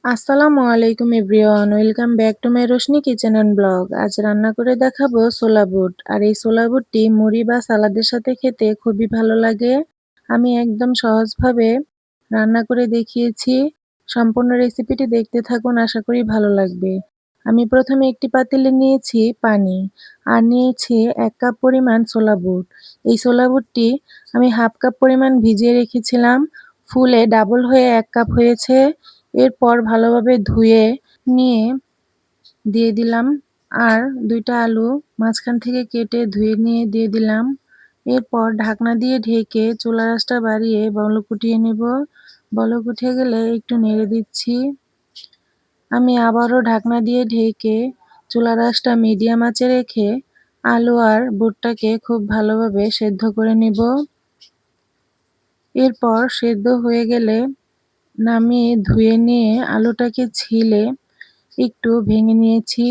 আসসালামু আলাইকুম everyone, welcome back to my Roshni kitchen and blog. আজ রান্না করে দেখাবো ছোলা বুট। আর এই ছোলা বুটটি মুড়ি বা সালাদের সাথে খেতে খুবই ভালো লাগে। আমি একদম সহজভাবে রান্না করে দেখিয়েছি। সম্পূর্ণ রেসিপিটি দেখতে থাকুন, আশা করি ভালো লাগবে। আমি প্রথমে একটি পাতিলে নিয়েছি পানি আর নিয়েছি 1 কাপ পরিমাণ ছোলা বুট। এই ছোলা বুটটি আমি হাফ কাপ পরিমাণ ভিজিয়ে রেখেছিলাম, ফুলে ডাবল হয়ে 1 কাপ হয়েছে। এরপর ভালোভাবে ধুয়ে নিয়ে দিয়ে দিলাম, আর 2টা আলু মাঝখান থেকে কেটে ধুয়ে নিয়ে দিয়ে দিলাম। এরপর ঢাকনা দিয়ে ঢেকে চুলার আঁচটা বাড়িয়ে বলক উঠিয়ে নেব। বলক উঠে গেলে একটু নেড়ে দিচ্ছি। আমি আবারও ঢাকনা দিয়ে ঢেকে চুলার আঁচটা মিডিয়াম আঁচে রেখে আলু আর বুটটাকে খুব ভালোভাবে সেদ্ধ করে নেব। এরপর সেদ্ধ হয়ে গেলে নামিয়ে ধুয়ে নিয়ে আলুটাকে ছিলে একটু ভেঙে নিয়েছি।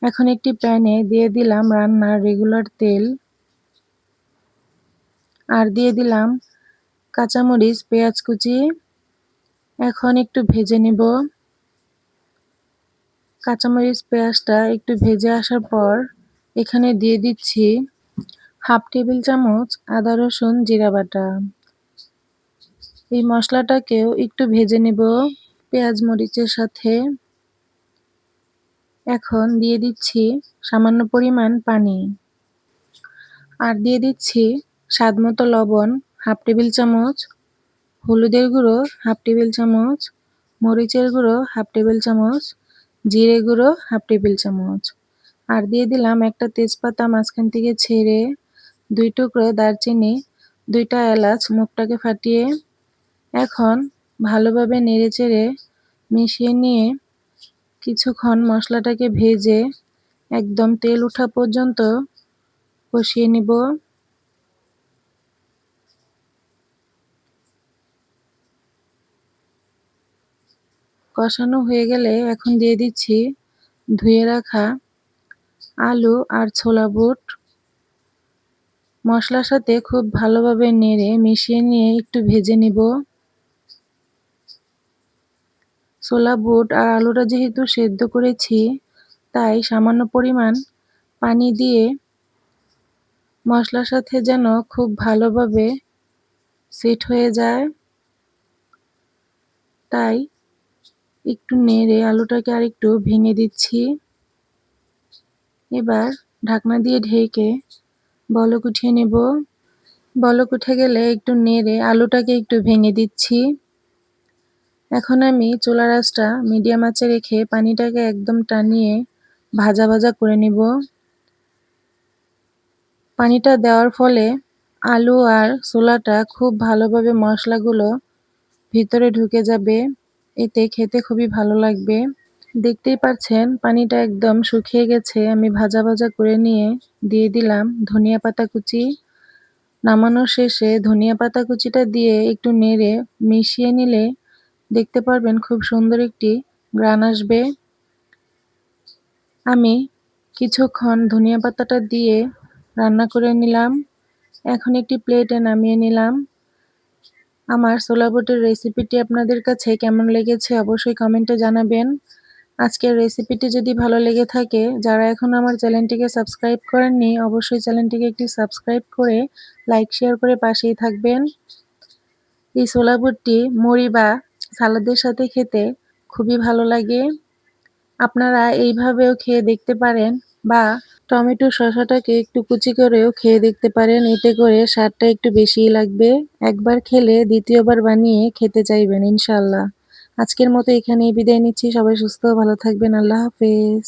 এখন একটি প্যানে দিয়ে দিলাম রান্নার রেগুলার তেল আর দিয়ে দিলাম কাঁচামরিচ, পেঁয়াজ কুচি। এখন একটু ভেজে নেব। কাঁচামরিচ পেঁয়াজটা একটু ভেজে আসার পর এখানে দিয়ে দিচ্ছি হাফ টেবিল চামচ আদা রসুন জিরা বাটা। এই মশলাটাকেও একটু ভেজে নেব পেঁয়াজ মরিচের সাথে। এখন দিয়ে দিচ্ছি সামান্য পরিমাণ পানি আর দিয়ে দিচ্ছি স্বাদমতো লবণ হাফ টেবিল চামচ, হলুদের গুঁড়ো হাফ টেবিল চামচ, মরিচের গুঁড়ো হাফ টেবিল চামচ, জিরে গুঁড়ো হাফ টেবিল চামচ। আর দিয়ে দিলাম একটা তেজপাতা মাঝখান থেকে ছেড়ে, 2 টুকরো দারচিনি, 2টা এলাচ মুখটাকে ফাটিয়ে। এখন ভালোভাবে নেড়েচেড়ে মিশিয়ে নিয়ে কিছুক্ষণ মশলাটাকে ভেজে একদম তেল ওঠা পর্যন্ত কষিয়ে নিব। কষানো হয়ে গেলে এখন দিয়ে দিচ্ছি ধুয়ে রাখা আলু আর ছোলা বুট। মশলার সাথে খুব ভালোভাবে নেড়ে মিশিয়ে নিয়ে একটু ভেজে নিব। ছোলা বুট আর আলুটা যেহেতু সেদ্ধ করেছি, তাই সামান্য পরিমাণ পানি দিয়ে মশলার সাথে যেন খুব ভালোভাবে সেট হয়ে যায়, তাই একটু নেড়ে আলুটাকে আরেকটু ভেঙে দিচ্ছি। এবার ঢাকনা দিয়ে ঢেকে বলক উঠিয়ে নেব। বলক উঠে গেলে একটু নেড়ে আলুটাকে একটু ভেঙে দিচ্ছি। এখন আমি চুলার আঁচটা মিডিয়াম আঁচে রেখে পানিটাকে একদম টানিয়ে ভাজা ভাজা করে নিব। পানিটা দেওয়ার ফলে আলু আর ছোলাটা খুব ভালোভাবে মশলাগুলো ভিতরে ঢুকে যাবে, এতে খেতে খুবই ভালো লাগবে। দেখতেই পাচ্ছেন পানিটা একদম শুকিয়ে গেছে। আমি ভাজা ভাজা করে নিয়ে দিয়ে দিলাম ধনিয়া পাতা কুচি। নামানোর শেষে ধনিয়া পাতা কুচিটা দিয়ে একটু নেড়ে মিশিয়ে নিলে দেখতে পারবেন খুব সুন্দর একটি ঘ্রাণ আসবে। আমি কিছুক্ষণ ধনিয়া পাতাটা দিয়ে রান্না করে নিলাম। এখন একটি প্লেটে নামিয়ে নিলাম। আমার ছোলা বুটের রেসিপিটি আপনাদের কাছে কেমন লেগেছে অবশ্যই কমেন্টে জানাবেন। আজকের রেসিপিটি যদি ভালো লেগে থাকে, যারা এখন আমার চ্যানেলটিকে সাবস্ক্রাইব করেননি অবশ্যই চ্যানেলটিকে একটি সাবস্ক্রাইব করে লাইক শেয়ার করে পাশেই থাকবেন। এই ছোলা বুটটি মুড়ি বা সালাদের সাথে খেতে খুবই ভালো লাগে। আপনারা এইভাবেও খেয়ে দেখতে পারেন বা টমেটো শসাটাকে একটু কুচি করেও খেয়ে দেখতে পারেন, এতে করে স্বাদটা একটু বেশিই লাগবে। একবার খেলে দ্বিতীয়বার বানিয়ে খেতে চাইবেন ইনশাআল্লাহ। আজকের মতো এখানেই বিদায় নিচ্ছি। সবাই সুস্থ ও ভালো থাকবেন। আল্লাহ হাফেজ।